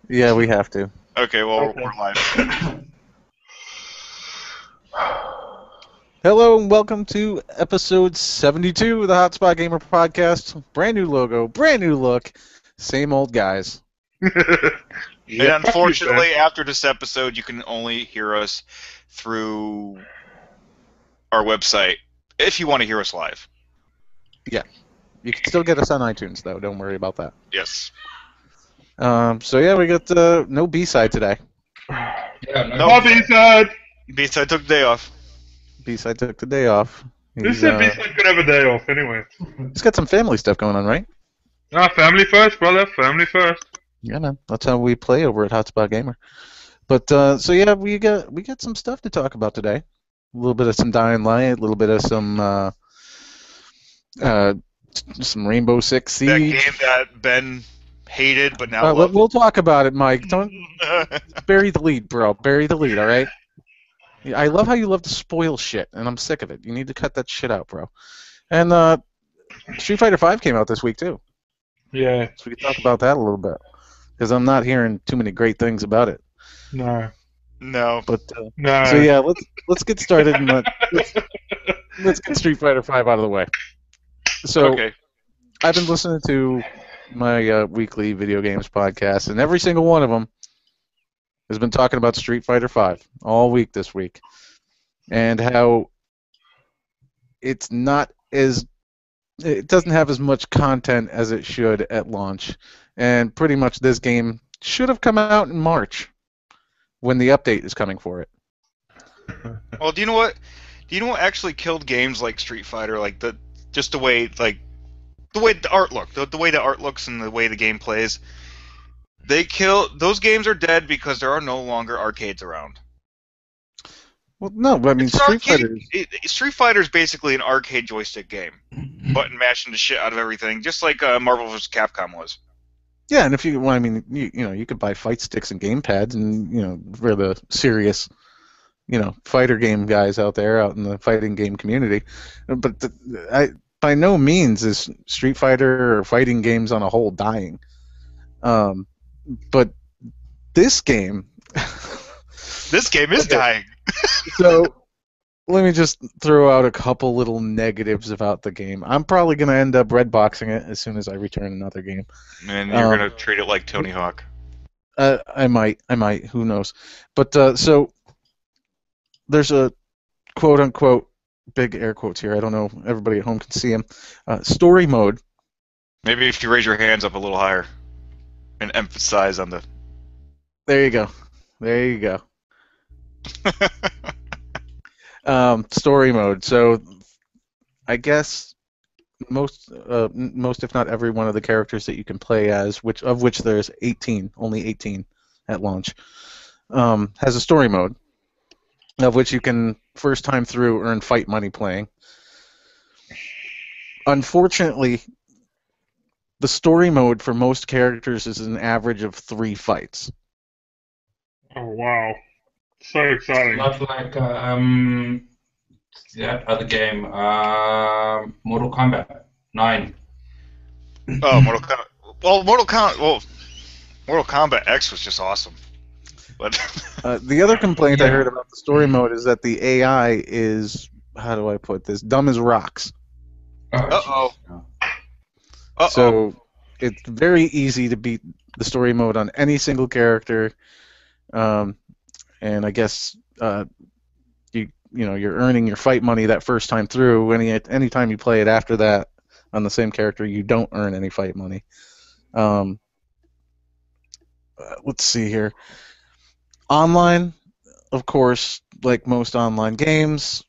Yeah, we have to. Okay, well, Okay. we're live. Hello and welcome to episode 72 of the Hotspot Gamer Podcast. Brand new logo, brand new look, same old guys. And unfortunately, after this episode, you can only hear us through our website if you want to hear us live. You can still get us on iTunes, though. Don't worry about that. Yes. So yeah, we got no B-side today. Yeah, no. No. B-side. B-side took the day off. B-side took the day off. Who He's, said B-side could have a day off anyway? he's got some family stuff going on, right? Family first, brother. Family first. Yeah, man. That's how we play over at Hotspot Gamer. But so yeah, we got some stuff to talk about today. A little bit of some Dying Light, a little bit of some Rainbow Six Siege. That game that Ben hated, but now loves. We'll talk about it, Mike. Don't bury the lead, bro. Bury the lead, all right? I love how you love to spoil shit, and I'm sick of it. You need to cut that shit out, bro. And Street Fighter V came out this week too, Yeah. so we can talk about that a little bit, because I'm not hearing too many great things about it. No. No. But No. so yeah, let's get started and let's get Street Fighter V out of the way. So Okay. I've been listening to my weekly video games podcast, and every single one of them has been talking about Street Fighter V all week this week, and how it doesn't have as much content as it should at launch, and pretty much this game should have come out in March when the update is coming for it. Well, do you know what? Do you know what actually killed games like Street Fighter? Like the way the art looked, the way the art looks, and the way the game plays. Those games are dead because there are no longer arcades around. Well, no, but I mean It's an Street arcade- Fighter. Street Fighter is basically an arcade joystick game, button mashing the shit out of everything, just like Marvel vs. Capcom was. Yeah, and if you, well, I mean, you could buy fight sticks and game pads, and for the serious, fighter game guys out there, out in the fighting game community. But by no means is Street Fighter or fighting games on a whole dying. But this game. This game is dying. So let me just throw out a couple little negatives about the game. I'm probably going to end up red boxing it as soon as I return another game. And you're gonna treat it like Tony Hawk. I might. Who knows? But so there's a quote-unquote big air quotes here. I don't know. Everybody at home can see them. Story mode. Maybe if you raise your hands up a little higher and emphasize on the. There you go. There you go. Story mode. So I guess most if not every one of the characters that you can play as, which there's 18, only 18 at launch, has a story mode, of which you can first time through earn fight money playing. Unfortunately, the story mode for most characters is an average of 3 fights. Oh, wow. So exciting. Not like that other game, Mortal Kombat 9. Oh, Mortal Kombat. Well, Mortal Kombat X was just awesome. But The other complaint I Yeah. heard about the story mode is that the AI is, how do I put this, dumb as rocks. Uh-oh. jeez. So it's very easy to beat the story mode on any single character, and I guess you're earning your fight money that first time through. Any time you play it after that on the same character, you don't earn any fight money. Let's see here. Online, of course, like most online games,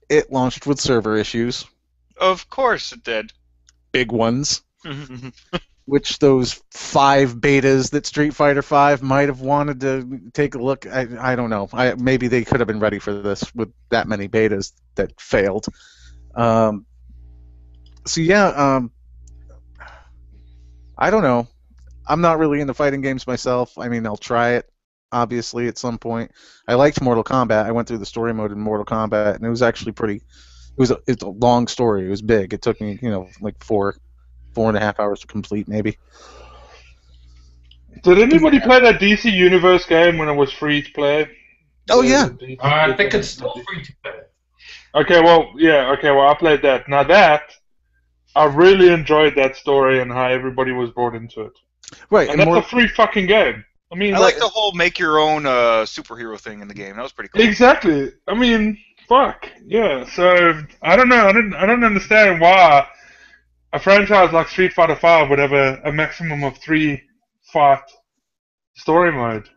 it launched with server issues, Of course it did. big ones. Which those 5 betas that Street Fighter V might have wanted to take a look. I don't know. Maybe they could have been ready for this with that many betas that failed. So yeah, I don't know. I'm not really into fighting games myself. I mean, I'll try it, obviously, at some point. I liked Mortal Kombat. I went through the story mode in Mortal Kombat, and it was actually pretty. It's a long story. It was big. It took me, like 4.5 hours to complete, maybe. Did anybody play that DC Universe game when it was free to play? Oh, yeah. I think it's still free to play. Okay, well, I played that. Now that, I really enjoyed that story and how everybody was brought into it. Right, And that's a free fucking game. I mean, I like the whole make your own superhero thing in the game. That was pretty cool. Exactly. I mean, fuck. Yeah. So I don't know. I don't understand why a franchise like Street Fighter V would have a maximum of 3 fight story mode.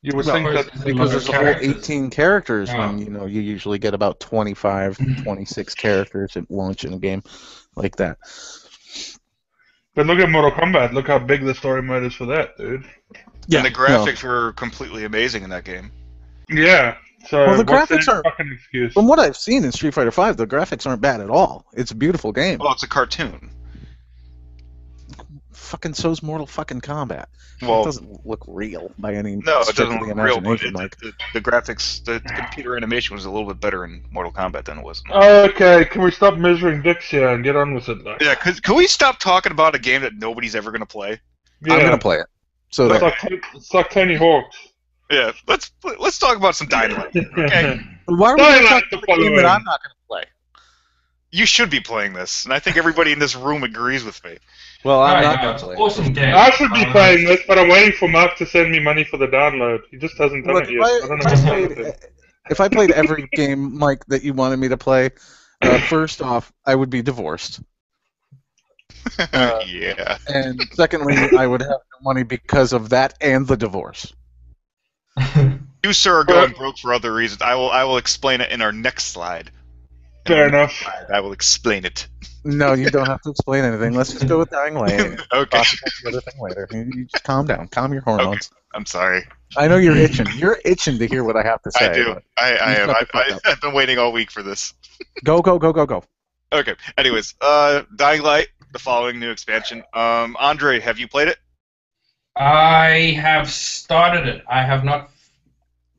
You would think that because there's a whole characters. 18 characters Yeah. when you usually get about 25, 26 characters at launch in a game like that. But look at Mortal Kombat. Look how big the story mode is for that, dude. And the graphics were completely amazing in that game. Yeah. So Well, the what's graphics the are- fucking excuse? From what I've seen in Street Fighter V, the graphics aren't bad at all. It's a beautiful game. Well, it's a cartoon. Fucking so's Mortal fucking Kombat. It Well, doesn't look real by any no, it stretch doesn't of the look real, but imagination. Like, the graphics, the computer animation was a little bit better in Mortal Kombat than it was. Okay, can we stop measuring dicks here and get on with it? Like, Yeah, can we stop talking about a game that nobody's ever gonna play? yeah. I'm gonna play it. So It's there. like Tony Hawk's. Yeah, let's talk about some Dynamite. Okay. Why are we Dying gonna Light talk the about a game following. that I'm not gonna play? You should be playing this, and I think everybody in this room agrees with me. Well, I'm not Yeah, gonna it's play an it. awesome game. I should be playing this, but I'm waiting for Mark to send me money for the download. He just hasn't done Look, it yet. I don't know what's wrong with him. if I played every game, Mike, that you wanted me to play, first off, I would be divorced. Yeah. And secondly, I would have no money because of that and the divorce. You, sir, are going broke for other reasons. I will explain it in our next slide. Fair enough. I will explain it. No, you don't have to explain anything. Let's just go with Dying Light. Okay. Talk about the other thing later. You just calm down. Calm your hormones. I'm sorry. I know you're itching. You're itching to hear what I have to say. I do. I You am. shut the fuck up. I've been waiting all week for this. Go, go, go, go, go. Okay. Anyways, Dying Light, the following new expansion. Andre, have you played it? I have started it. I have not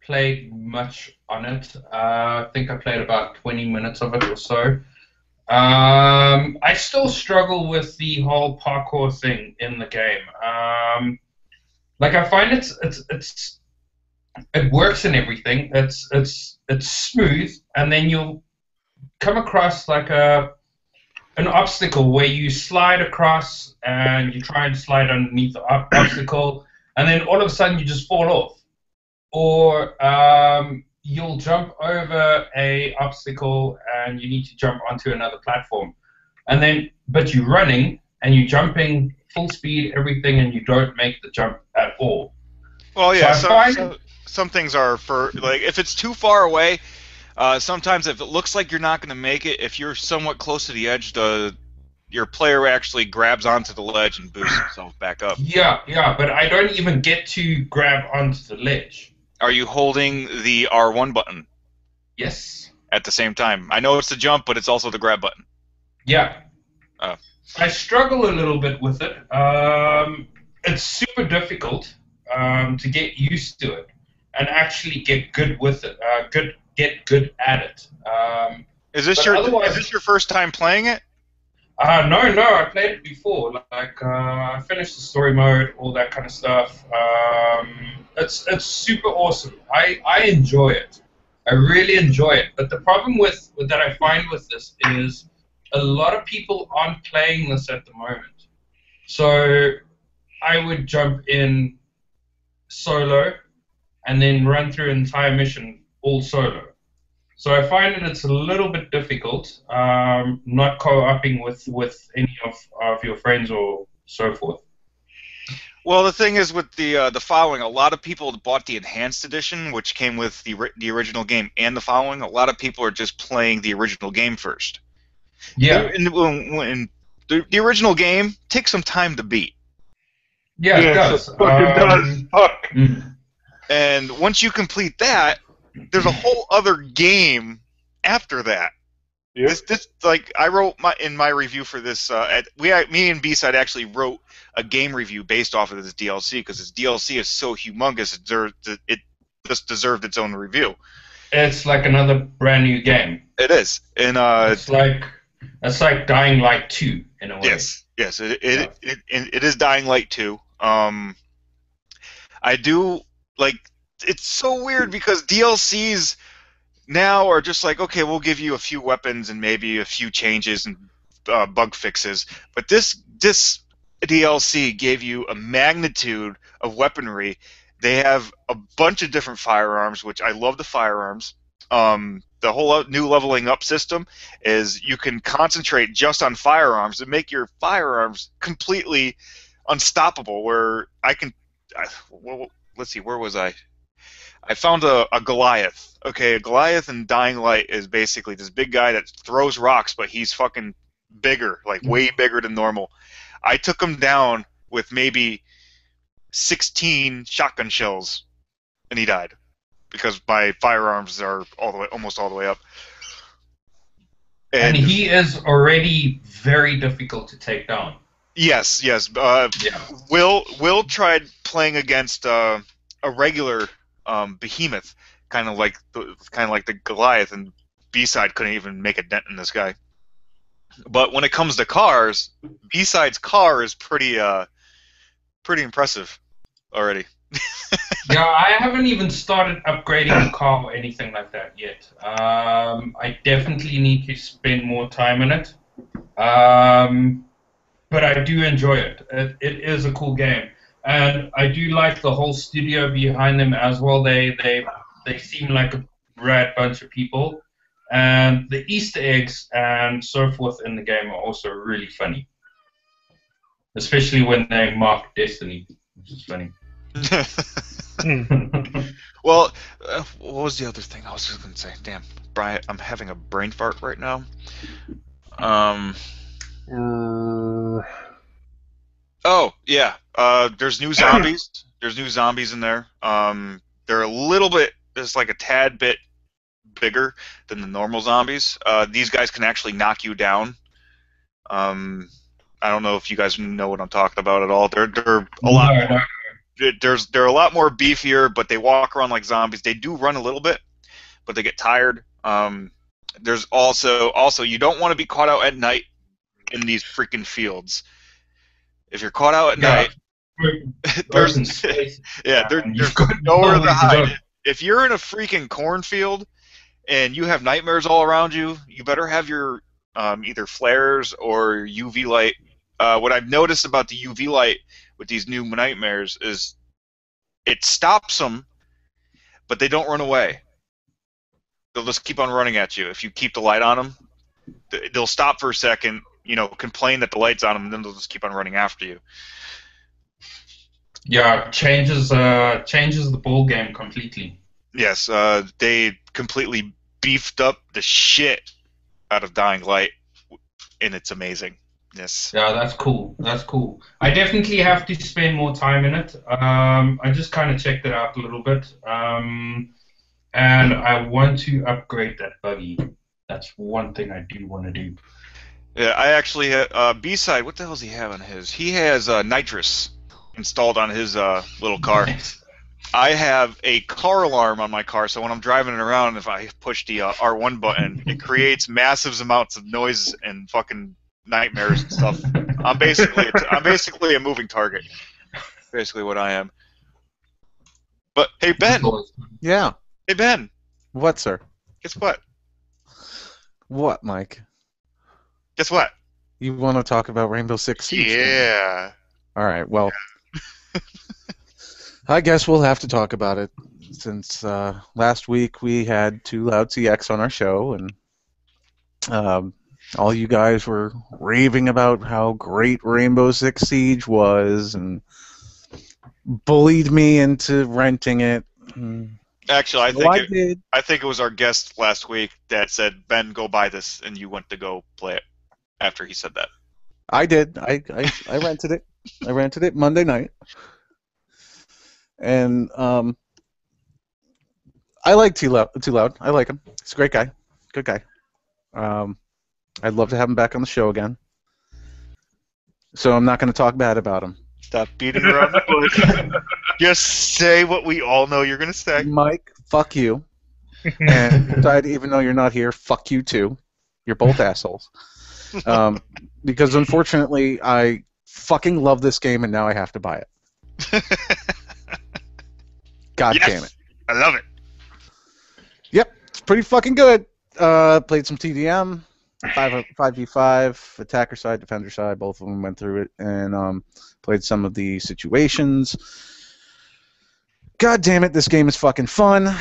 played much on it. I think I played about 20 minutes of it or so. I still struggle with the whole parkour thing in the game. Like I find it works and everything. It's smooth, and then you'll come across like an obstacle where you slide across and you try and slide underneath the obstacle, and then all of a sudden you just fall off. Or you'll jump over a obstacle and you need to jump onto another platform. And then, but you're running and you're jumping full speed, everything, and you don't make the jump at all. Well, yeah. So I find- Some things are for like if it's too far away. Sometimes if it looks like you're not going to make it, if you're somewhat close to the edge, your player actually grabs onto the ledge and boosts himself back up. Yeah, but I don't even get to grab onto the ledge. Are you holding the R1 button Yes. at the same time? I know it's the jump, but it's also the grab button. Yeah. Oh. I struggle a little bit with it. It's super difficult to get used to it and actually get good with it. Get good at it. Is this But your first time playing it? No, I played it before. Like I finished the story mode, all that kind of stuff. It's super awesome. I enjoy it. I really enjoy it. But the problem that I find with this is a lot of people aren't playing this at the moment. So I would jump in solo and then run through an entire mission all solo. So I find that it's a little bit difficult not co-oping with any of your friends or so forth. Well, the thing is with the following, a lot of people bought the enhanced edition, which came with the original game and the following. A lot of people are just playing the original game first. Yeah. And the original game takes some time to beat. Yeah, it does. It fucking does. Fuck. Mm. And once you complete that, there's a whole other game after that. Yeah. This like I wrote in my review for this. Me and B-Side actually wrote a game review based off of this DLC because this DLC is so humongous. It just deserved its own review. It's like another brand new game. It is, and It's like Dying Light 2 in a way. yes, it is Dying Light 2. I do like. It's so weird because DLCs now are just like, okay, we'll give you a few weapons and maybe a few changes and bug fixes, but this DLC gave you a magnitude of weaponry. They have a bunch of different firearms, which I love the firearms. The whole new leveling up system is you can concentrate just on firearms and make your firearms completely unstoppable. Where I can, well, let's see, where was I? I found a Goliath. Okay, a Goliath in Dying Light is basically this big guy that throws rocks, but he's fucking bigger, like way bigger than normal. I took him down with maybe 16 shotgun shells, and he died because my firearms are almost all the way up. And he is already very difficult to take down. Yes. Yeah. Will tried playing against a regular behemoth, kind of like the Goliath, and B-Side couldn't even make a dent in this guy. But when it comes to cars, B-Side's car is pretty impressive already. Yeah, I haven't even started upgrading the car or anything like that yet. I definitely need to spend more time in it. But I do enjoy it. It is a cool game. And I do like the whole studio behind them as well. They seem like a rad bunch of people. And the Easter eggs and so forth in the game are also really funny. Especially when they mark Destiny, which is funny. Well, what was the other thing I was just going to say? Damn, Brian, I'm having a brain fart right now. Oh, yeah. There's new zombies. There's new zombies in there. They're a little bit, just like a tad bit bigger than the normal zombies. These guys can actually knock you down. I don't know if you guys know what I'm talking about at all. They're a lot more, they're a lot more beefier, but they walk around like zombies. They do run a little bit, but they get tired. There's also you don't want to be caught out at night in these freaking fields. If you're caught out at night, there's nowhere to hide. If you're in a freaking cornfield and you have nightmares all around you, you better have your either flares or UV light. What I've noticed about the UV light with these new nightmares is it stops them, but they don't run away. They'll just keep on running at you. If you keep the light on them, they'll stop for a second, complain that the light's on them, and then they'll just keep on running after you. Yeah, changes the ball game completely. Yes, they completely beefed up the shit out of Dying Light, and it's amazing. Yes. Yeah, that's cool. That's cool. I definitely have to spend more time in it. I just kind of checked it out a little bit, and I want to upgrade that buggy. That's one thing I do want to do. Yeah, I actually have B-Side. What the hell does he have on his? He has nitrous installed on his little car. I have a car alarm on my car, so when I'm driving it around, if I push the R1 button, it creates massive amounts of noise and fucking nightmares and stuff. I'm basically a moving target. Basically what I am. But hey Ben. Yeah. Hey Ben. What, sir? Guess what? What, Mike? Guess what? You want to talk about Rainbow Six Siege? Yeah. All right. Well, I guess we'll have to talk about it since last week we had Too Loud CX on our show, and all you guys were raving about how great Rainbow Six Siege was and bullied me into renting it. Actually, I think it was our guest last week that said, Ben, go buy this, and you went to go play it after he said that. I did. I rented it. I rented it Monday night. And I like Too Loud. I like him. He's a great guy. Good guy. I'd love to have him back on the show again. So I'm not going to talk bad about him. Stop beating around the bush. Just say what we all know you're going to say. Mike, fuck you. And even though you're not here, fuck you too. You're both assholes. Because unfortunately, I fucking love this game and now I have to buy it. God Yes! damn it. I love it. Yep, it's pretty fucking good. Played some TDM, 5v5, attacker side, defender side, both of them went through it, and played some of the situations. God damn it, this game is fucking fun.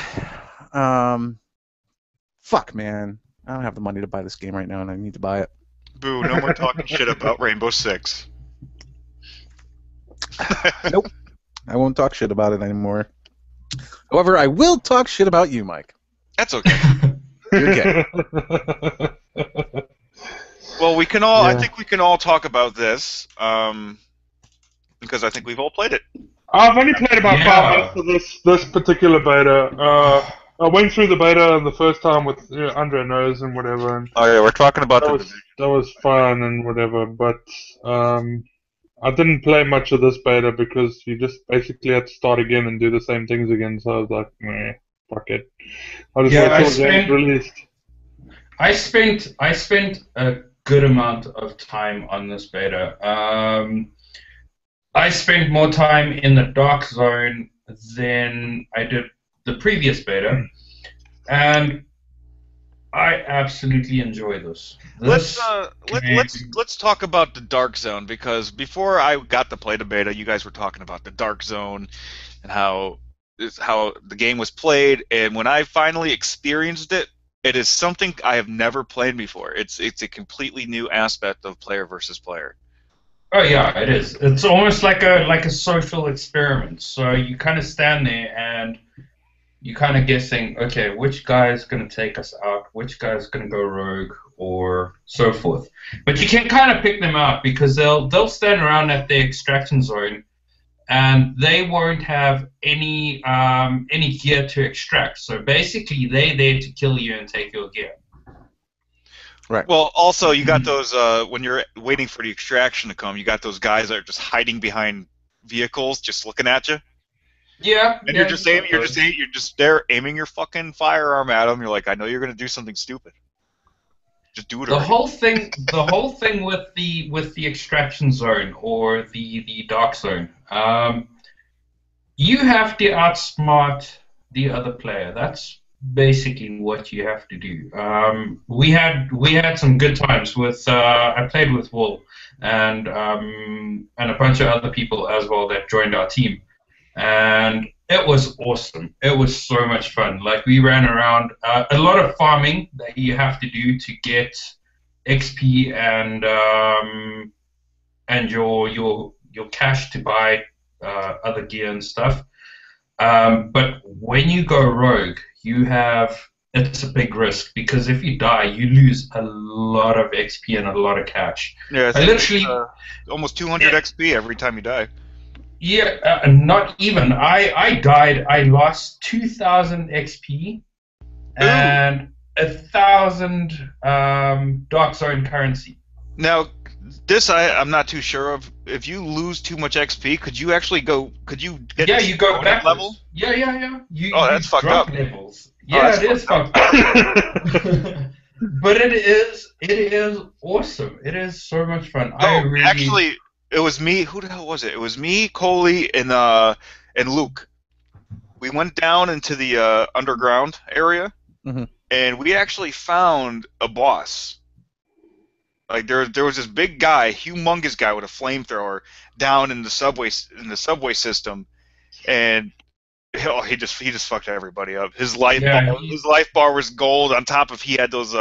Fuck, man. I don't have the money to buy this game right now, and I need to buy it. Boo, no more talking shit about Rainbow Six. Nope. I won't talk shit about it anymore. However, I will talk shit about you, Mike. That's okay. You're gay. Well, we can all. I Yeah. think we can all talk about this, because I think we've all played it. I've only played about Yeah. 5 minutes of this particular beta. I went through the beta the first time with Andre Knows and whatever, and Oh yeah, we're talking about that was fun and whatever. But I didn't play much of this beta because you just basically had to start again and do the same things again. So I was like, nah, fuck it. I'll just Yeah, wait till the game's released. I spent a good amount of time on this beta. I spent more time in the Dark Zone than I did the previous beta, and I absolutely enjoy this. Let's talk about the Dark Zone, because before I got to play the beta, you guys were talking about the Dark Zone and how the game was played, and when I finally experienced it, it is something I have never played before. It's a completely new aspect of player versus player. Oh yeah, it is. It's almost like a social experiment. So you kind of stand there and you kind of guessing, okay, which guy is going to take us out, which guy is going to go rogue, or so forth. But you can kind of pick them out because they'll stand around at the extraction zone, and they won't have any gear to extract. So basically, they're there to kill you and take your gear. Right. Well, also you got those when you're waiting for the extraction to come, you got those guys that are just hiding behind vehicles, just looking at you. Yeah. And yeah, you're just there aiming your fucking firearm at them. You're like, I know you're gonna do something stupid. Just do it. The already. whole thing with the extraction zone or the dark zone, you have to outsmart the other player. That's basically what you have to do. We had some good times with. I played with Wool and a bunch of other people as well that joined our team, and it was awesome. It was so much fun. Like we ran around, a lot of farming that you have to do to get XP and your cash to buy other gear and stuff. But when you go rogue, it's a big risk because if you die, you lose a lot of XP and a lot of cash. Yeah, I literally almost 200 XP every time you die. Yeah, not even. I died. I lost 2,000 XP and 1,000 Dark Zone currency. Now, this I'm not too sure of. If you lose too much XP, could you actually go? Could you get? Yeah, you go back level. Yeah. That's fucked drop up. levels. Oh, Yeah, that's it is fucked up. But it is awesome. It is so much fun. Actually, it was me. Who the hell was it? It was me, Coley, and Luke. We went down into the underground area, and we actually found a boss. Like there was this big guy, humongous guy with a flamethrower down in the subway system, and he just fucked everybody up. His life bar was gold. On top of he had those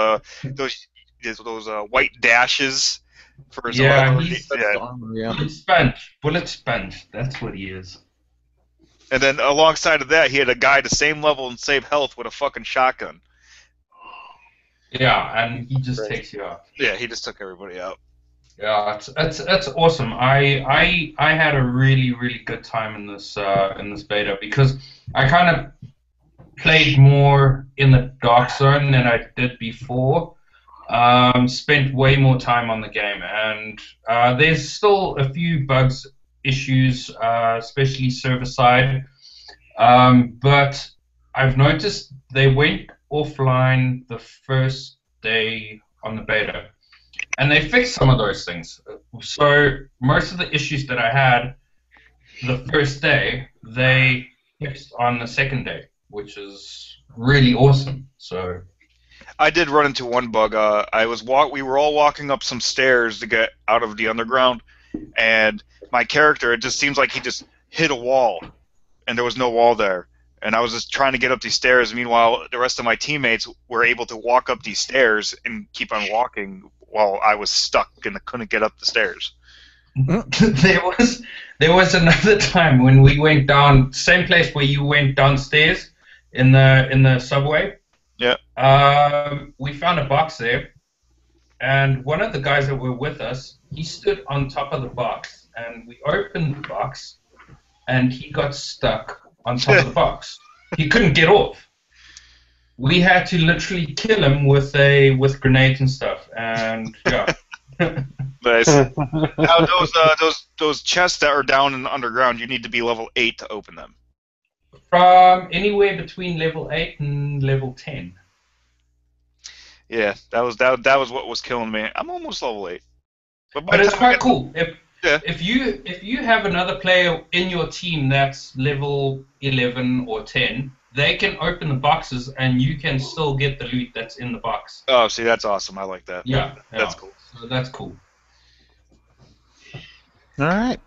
white dashes for his armor. Bullet sponge. That's what he is. And then alongside of that, he had a guy the same level and same health with a fucking shotgun. Yeah, and he just takes you out. Yeah, he just took everybody out. Yeah, it's awesome. I had a really good time in this beta because I kind of played more in the Dark Zone than I did before. Spent way more time on the game, and there's still a few bugs, issues, especially server side. But I've noticed they went offline the first day on the beta, and they fixed some of those things. So most of the issues that I had the first day, they fixed on the second day, which is really awesome. So I did run into one bug. We were all walking up some stairs to get out of the underground, and my character, it just seems like he just hit a wall, and there was no wall there. And I was just trying to get up these stairs. Meanwhile, the rest of my teammates were able to walk up these stairs and keep on walking while I was stuck and couldn't get up the stairs. there was another time when we went down, same place where you went downstairs in the subway. Yeah. We found a box there, and one of the guys that were with us, he stood on top of the box, and we opened the box, and he got stuck on top of the box. He couldn't get off. We had to literally kill him with grenades and stuff, and yeah. Nice. Now those chests that are down in the underground, you need to be level 8 to open them. From anywhere between level 8 and level 10. Yeah, that was what was killing me. I'm almost level 8. But it's quite cool. Yeah. If you have another player in your team that's level 11 or 10, they can open the boxes and you can still get the loot that's in the box. Oh, see, that's awesome. I like that. Yeah. That's cool. So that's cool. All right.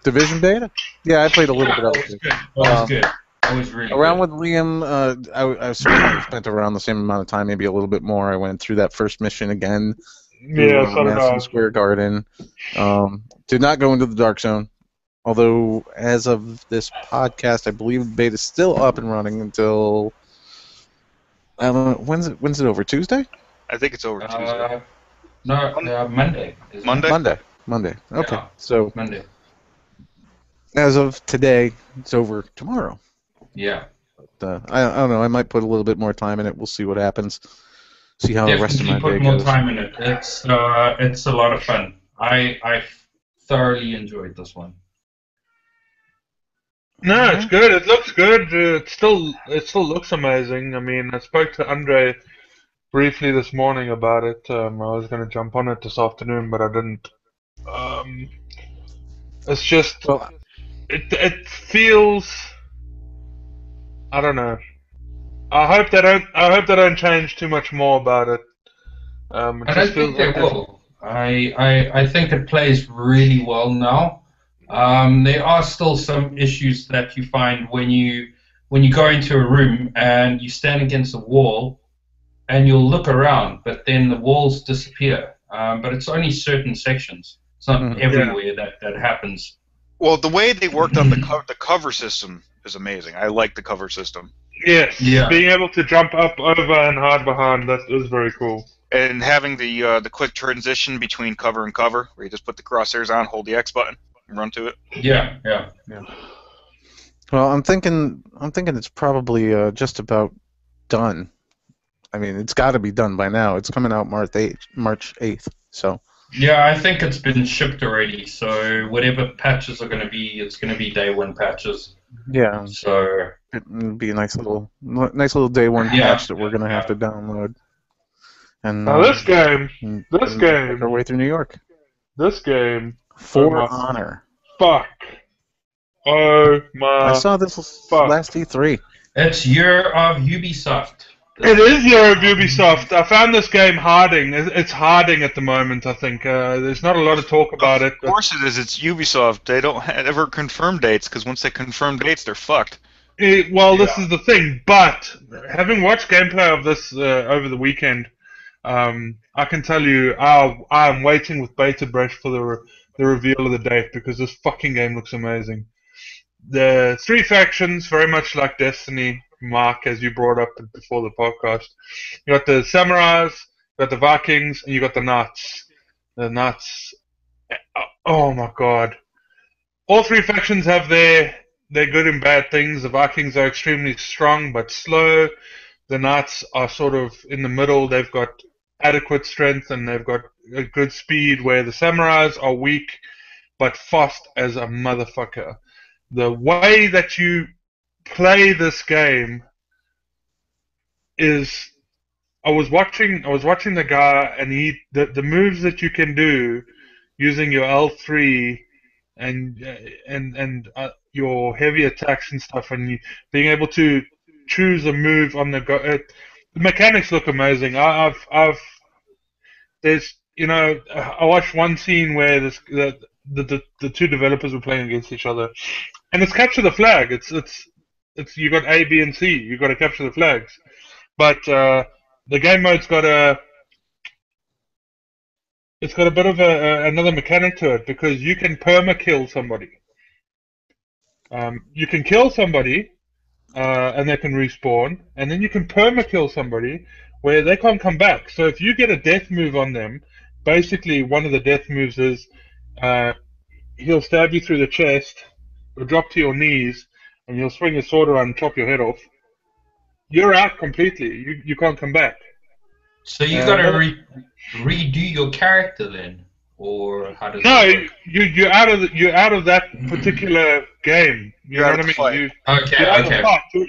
Division beta? Yeah, I played a little bit of it. That was good. That was really Around good. with Liam, I spent around the same amount of time, maybe a little bit more. I went through that first mission again. Yeah, so did Madison I. Square Garden. Did not go into the Dark Zone. Although, as of this podcast, I believe the beta's still up and running until... I don't know, when's it over? Tuesday? I think it's over Tuesday. No, Monday. isn't it? Monday? Monday. Okay. Yeah. So, Monday. as of today, it's over tomorrow. Yeah. I don't know. I might put a little bit more time in it. We'll see what happens. See how the rest of my Definitely day put more goes. time in it. It's a lot of fun. I thoroughly enjoyed this one. No, it's good. It looks good. It still looks amazing. I mean, I spoke to Andre briefly this morning about it. I was going to jump on it this afternoon, but I didn't. It's just Well, it feels. I don't know. I hope they don't change too much more about it. I don't think they will. I think it plays really well now. There are still some issues that you find when you go into a room and you stand against a wall and you'll look around, but then the walls disappear. But it's only certain sections. It's not everywhere that happens. Well, the way they worked on the cover system is amazing. I like the cover system. Yes, Yeah. being able to jump up, over, and hide behind, that is very cool. And having the quick transition between cover and cover, where you just put the crosshairs on, hold the X button, and run to it. Yeah. Well, I'm thinking it's probably just about done. I mean, it's got to be done by now. It's coming out March 8th. So. Yeah, I think it's been shipped already. So whatever patches are going to be, it's going to be day one patches. Yeah. So It'd be a nice little day one patch that we're gonna have to download. And Now this game, make our way through New York. For Honor. Fuck. Oh my. I saw this fuck. last E3. it's Year of Ubisoft. It is Year of Ubisoft. I found this game harding. It's harding at the moment, I think. There's not a lot of talk about it. Of course it is. It's Ubisoft. They don't ever confirm dates, because once they confirm dates, they're fucked. This is the thing. But having watched gameplay of this over the weekend, I can tell you I'm waiting with bated breath for the reveal of the date, because this fucking game looks amazing. The three factions, very much like Destiny, Mark, as you brought up before the podcast. You got the Samurais, you got the Vikings, and you got the Knights. The Knights, oh my god. All three factions have their good and bad things. The Vikings are extremely strong but slow. The Knights are sort of in the middle. They've got adequate strength and they've got a good speed, where the Samurais are weak but fast as a motherfucker. The way that you play this game is, I was watching the guy, and the moves that you can do using your L3 and your heavy attacks and stuff, and being able to choose a move on the go. The mechanics look amazing. There's, I watched one scene where the two developers were playing against each other, and it's capture the flag. It's you got A, B, and C. You got to capture the flags, but the game mode's got a bit of another mechanic to it, because you can perma kill somebody. You can kill somebody, and they can respawn, and then you can perma kill somebody where they can't come back. So if you get a death move on them, basically one of the death moves is he'll stab you through the chest, you'll drop to your knees, and you'll swing his sword around and chop your head off. You're out completely. You can't come back. So you got to redo your character then, or how does? No, it work? you're out of that particular game. You know what I mean? Okay.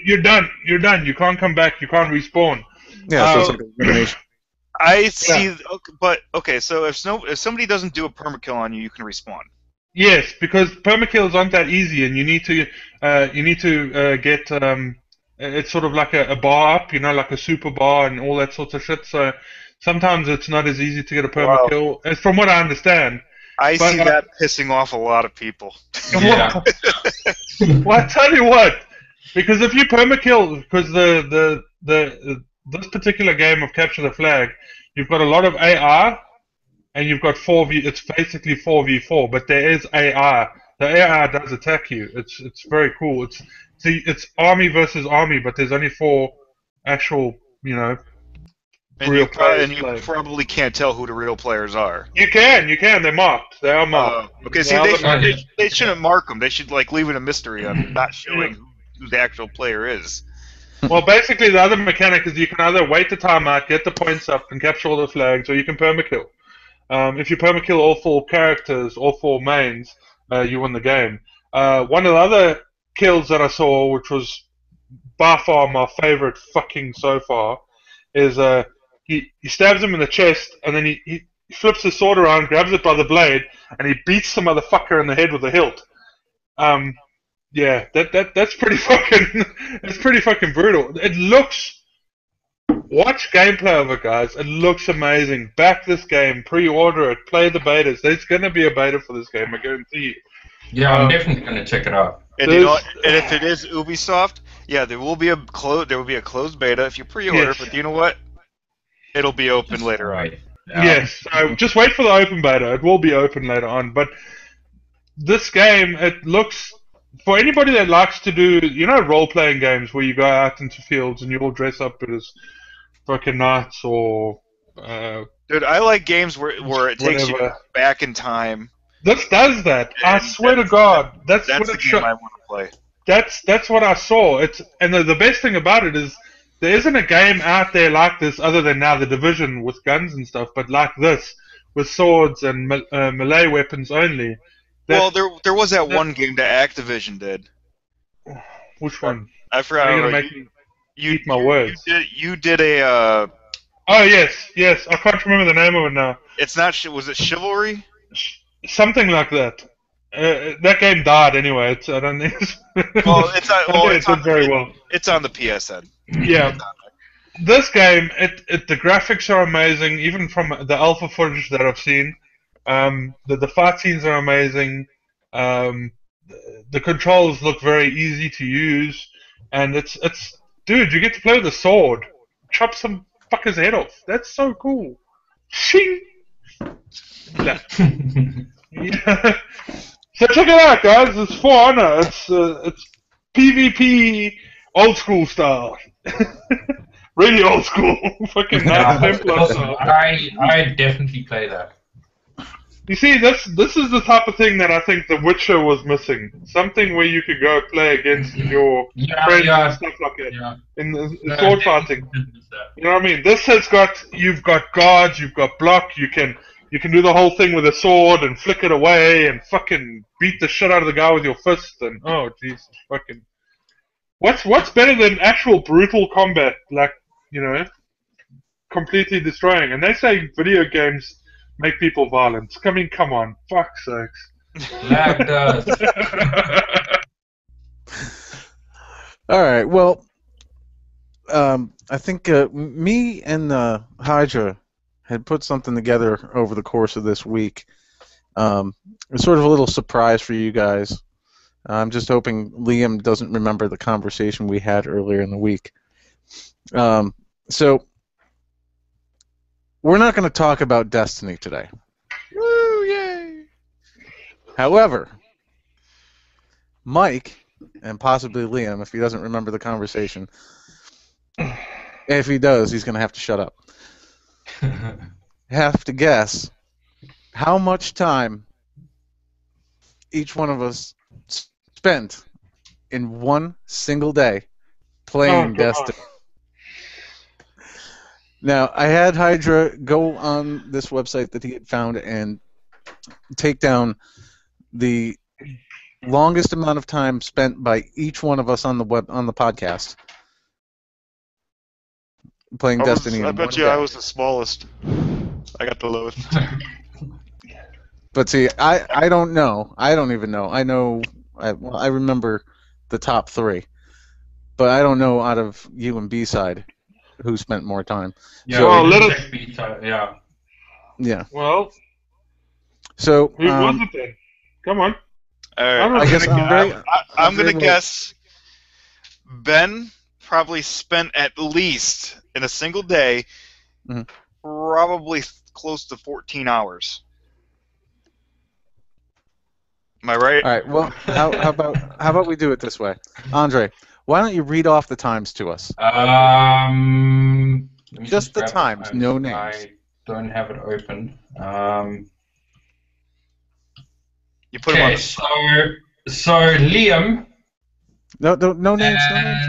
You're done. You're done. You can't come back. You can't respawn. Yeah, so it's like elimination. I see, but okay. So if somebody doesn't do a permakill on you, you can respawn. Yes, because permakills aren't that easy, and you need to get it's sort of like a bar up, like a super bar and all that sorts of shit. So sometimes it's not as easy to get a permakill, as from what I understand. I see that pissing off a lot of people. Yeah. Well, I tell you what, because if you permakill, because this particular game of Capture the Flag, you've got a lot of AI, and you've got 4v. It's basically 4v4, but there is AI. The AI does attack you. It's very cool. It's army versus army, but there's only 4 actual, And real players. and you probably can't tell who the real players are. You can. They're marked. They are marked. Okay, see, they shouldn't mark them. They should leave it a mystery on not showing who the actual player is. Well, basically, the other mechanic is you can either wait the timeout, get the points up, and capture all the flags, or you can permakill. If you permakill all 4 characters, all 4 mains, you win the game. One of the other kills that I saw, which was by far my favorite fucking so far, is he stabs him in the chest, and then he flips his sword around, grabs it by the blade, and he beats the motherfucker in the head with the hilt. Yeah, that's pretty fucking brutal. It looks. Watch gameplay of it, guys. It looks amazing. Back this game, pre-order it, play the betas. There's gonna be a beta for this game, I guarantee you. Yeah, I'm definitely gonna check it out. And and if it is Ubisoft, yeah, there will be a closed beta if you pre-order. Yes. But you know what? It'll be open later on. Yes, so just wait for the open beta. It will be open later on. But this game, it looks, for anybody that likes to do, role-playing games where you go out into fields and you all dress up as fucking knights or. Dude, I like games where it takes you whatever. back in time. This does that. I And swear to God, that's what the it game I want to play. That's what I saw. And the best thing about it is there isn't a game out there like this other than now The Division with guns and stuff, but like this with swords and melee weapons only. Well, there was that one game that Activision did. Which one? I forgot. Are you gonna make me eat my words? You did a. Oh yes. I can't remember the name of it now. It's not. Was it Chivalry? Something like that. That game died anyway. I don't think. Well, it's not. Well, it did very well. It's on the PSN. Yeah. This game, the graphics are amazing, even from the alpha footage that I've seen. The fight scenes are amazing. The controls look very easy to use, and dude, you get to play with a sword, chop some fucker's head off. That's so cool. Shing. Yeah. So check it out, guys. It's For Honor. It's PvP old school style. Really old school. Fucking Knights Templar style. I definitely play that. You see, this is the type of thing that I think The Witcher was missing. Something where you could go play against your friends and stuff like that. Yeah. In the sword fighting. You know what I mean? This has you've got guards, you've got block, you can do the whole thing with a sword and flick it away and fucking beat the shit out of the guy with your fist and oh jeez, fucking. What's better than actual brutal combat, like, completely destroying? And they say video games make people violent. I mean, come on, fuck's sakes. Lag does. All right. Well, I think me and Hydra had put something together over the course of this week. It's sort of a little surprise for you guys. I'm just hoping Liam doesn't remember the conversation we had earlier in the week. So we're not going to talk about Destiny today. Woo! Yay! However, Mike, and possibly Liam, if he doesn't remember the conversation, if he does, he's going to have to shut up. Have to guess how much time each one of us spent in one single day playing Destiny. Now, I had Hydra go on this website that he had found and take down the longest amount of time spent by each one of us on the podcast playing Destiny. I bet you I was the smallest. I got the lowest. But see, I don't know. I don't even know. I know. I remember the top three, but I don't know out of you and B-side who spent more time. Yeah, So, well, let us. Yeah. Yeah. Well, So who was it then? Come on. All right, I guess I'm gonna will- guess Ben probably spent at least in a single day, Mhm. probably close to 14 hours. Am I right? All right. Well, how about we do it this way, Andre? Why don't you read off the times to us? Let me Just the grab times, no names. I don't have it open. You put him on Okay, the spot. so Liam. No names,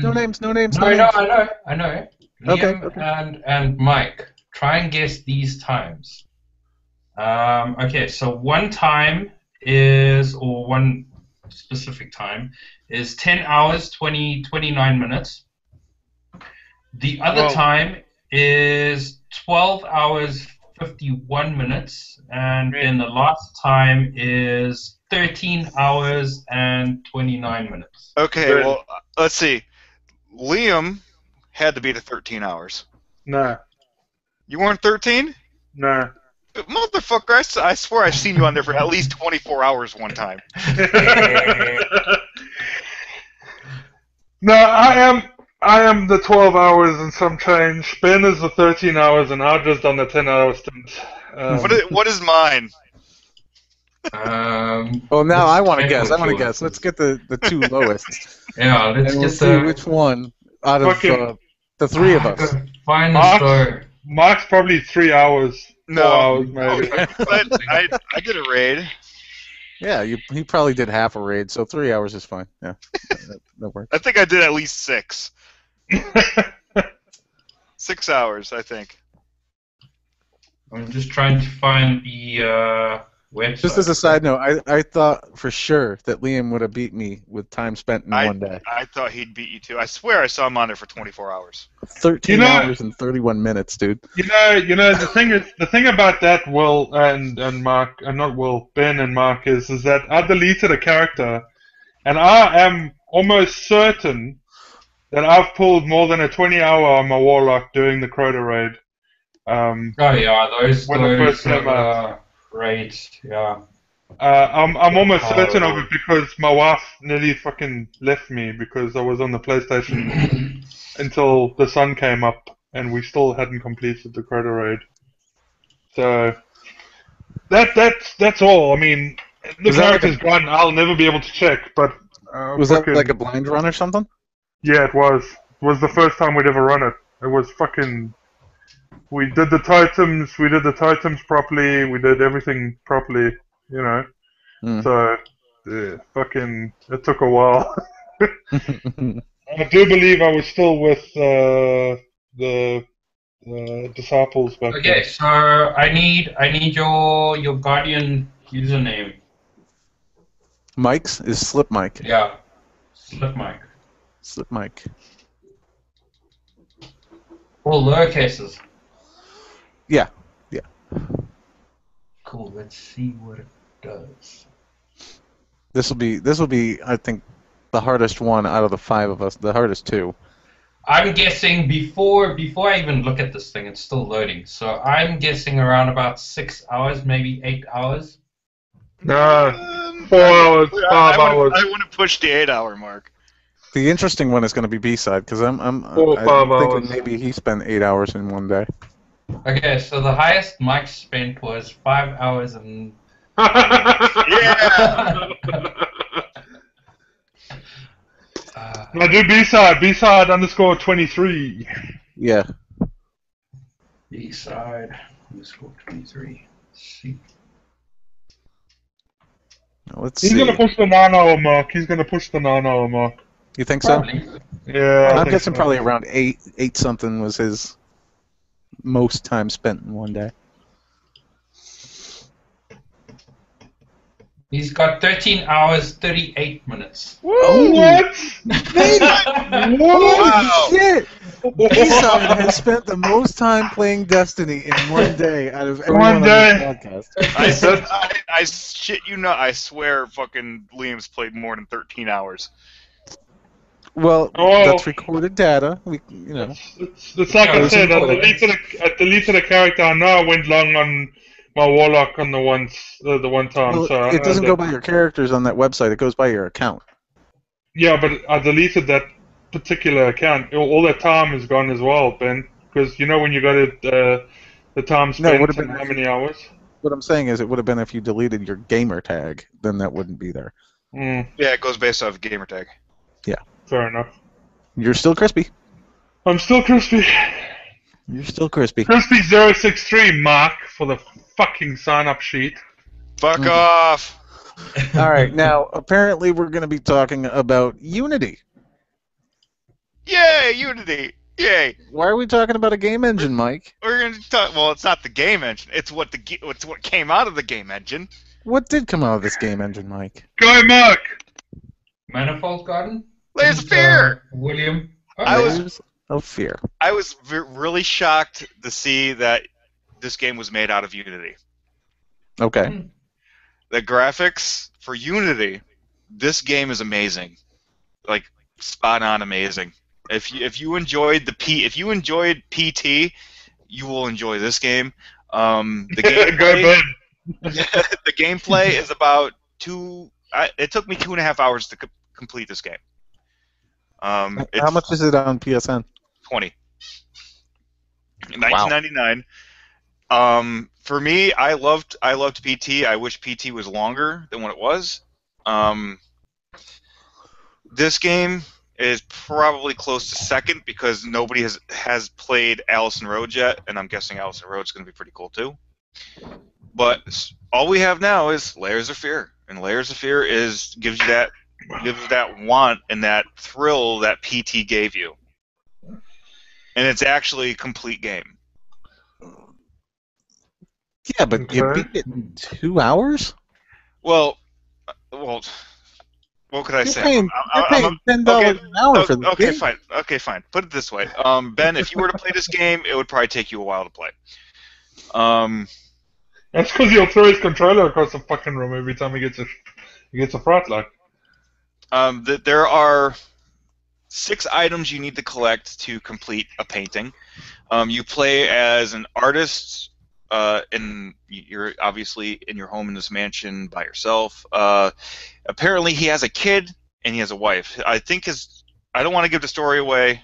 no names. No, names. I know. Okay, Liam okay. and Mike. Try and guess these times. Okay, so one specific time is 10 hours, 29 minutes. The other time is 12 hours, 51 minutes. And then the last time is 13 hours and 29 minutes. Okay, well, let's see. Liam had to be the 13 hours. No. You weren't 13? No. Motherfucker, I swear I've seen you on there for at least 24 hours one time. No, I am the 12 hours and some change. Ben is the 13 hours, and I've just done the 10 hour stint. What is mine? Well, now I want to guess. Let's get the two lowest, Yeah, let's and we'll get see which one out of the three of us. Find Mark? the Mark's probably 3 hours. 4 hours, maybe. But I did a raid. Yeah, he probably did half a raid, so 3 hours is fine. Yeah, that works. I think I did at least 6. 6 hours, I think. I'm just trying to find the website. Just as a side note, I thought for sure that Liam would have beat me with time spent in one day. I thought he'd beat you too. I swear I saw him on there for 24 hours. 13 hours and 31 minutes, dude. You know the thing about that, Will and Mark, and not Will, Ben and Mark, is that I deleted a character, and I am almost certain that I've pulled more than a 20-hour on my Warlock doing the Crota raid. Oh yeah, those when it first came out. raids, yeah. I'm almost certain of it because my wife nearly fucking left me because I was on the PlayStation until the sun came up and we still hadn't completed the Crota raid. So that's all. I mean, the character's gone. I'll never be able to check. But was that like a blind run or something? Yeah, it was. It was the first time we'd ever run it. It was fucking. We did the totems properly, we did everything properly, you know. So, it took a while. I do believe I was still with the disciples back then. Okay, so I need your Guardian username. Mike's is Slip Mike. Yeah, Slip Mike. Slip Mike. All lowercases. Yeah. Cool. Let's see what it does. This will be I think the hardest one out of the 5 of us. The hardest 2. I'm guessing before I even look at this thing, it's still loading. So I'm guessing around about 6 hours, maybe 8 hours. No, 4 hours, 5 hours. I want to push the 8-hour mark. The interesting one is going to be B-side because I'm 4 or 5 thinking hours. maybe he spent 8 hours in one day. Okay, so the highest Mike spent was 5 hours and. Yeah. Now do B-side. B-side _ 23. Yeah. B-side underscore 23. See. Let's He's see. gonna push the 9-hour mark. He's gonna push the 9-hour mark. You think so? Probably. Yeah. I I'm think guessing so. probably around 8 something was his most time spent in one day. He's got 13 hours, 38 minutes. Woo, what? Holy Wow. shit! B-side has spent the most time playing Destiny in one day out of everyone on day. this podcast. I shit you not. I swear, fucking Liam's played more than 13 hours. Well, Oh. that's recorded data. You know. It's like I Yeah, said, I it's deleted a character. I know I went long on my Warlock on the one time. Well, so I it know doesn't that- go by your characters on that website. It goes by your account. Yeah, but I deleted that particular account. All that time is gone as well, Ben. Because you know when you got it, the time No, it spent would've and been- how many hours. What I'm saying is, it would have been if you deleted your gamer tag, then that wouldn't be there. Mm, Yeah, it goes based off gamertag. fair enough. You're still crispy. I'm still crispy. You're still crispy. Crispy063 Mark for the fucking sign-up sheet. Fuck off. All right, now apparently we're going to be talking about Unity. Yay, Unity. Yay. Why are we talking about a game engine, Mike? We're gonna talk. Well, it's not the game engine. It's what what came out of the game engine. What did come out of this game engine, Mike? Go, Mark! Manifold Garden? Layers of Fear. William? I was- Layers of Fear. I was really shocked to see that this game was made out of Unity. Okay. The graphics for Unity, this game is amazing, like spot on amazing. If you enjoyed PT, you will enjoy this game. The Go, gameplay, Ben. the gameplay is about it took me 2.5 hours to complete this game. How It's much is it on PSN? 20. 1999. For me, I loved PT. I wish PT was longer than what it was. This game is probably close to second because nobody has played Allison Road yet, and I'm guessing Allison Road's going to be pretty cool too. But all we have now is Layers of Fear, and Layers of Fear gives you that want and that thrill that PT gave you. And it's actually a complete game. Yeah, but you Okay. beat it in 2 hours? Well, what could I You're say? paying, I'm- you're I'm- paying $10 okay, an hour for this okay, game. fine. Okay, fine. Put it this way, Ben. If you were to play this game, it would probably take you a while to play. That's because he'll throw his controller across the fucking room every time he gets a fright like. There are 6 items you need to collect to complete a painting. You play as an artist. You're obviously in your home in this mansion by yourself. Apparently, he has a kid and he has a wife. I don't want to give the story away.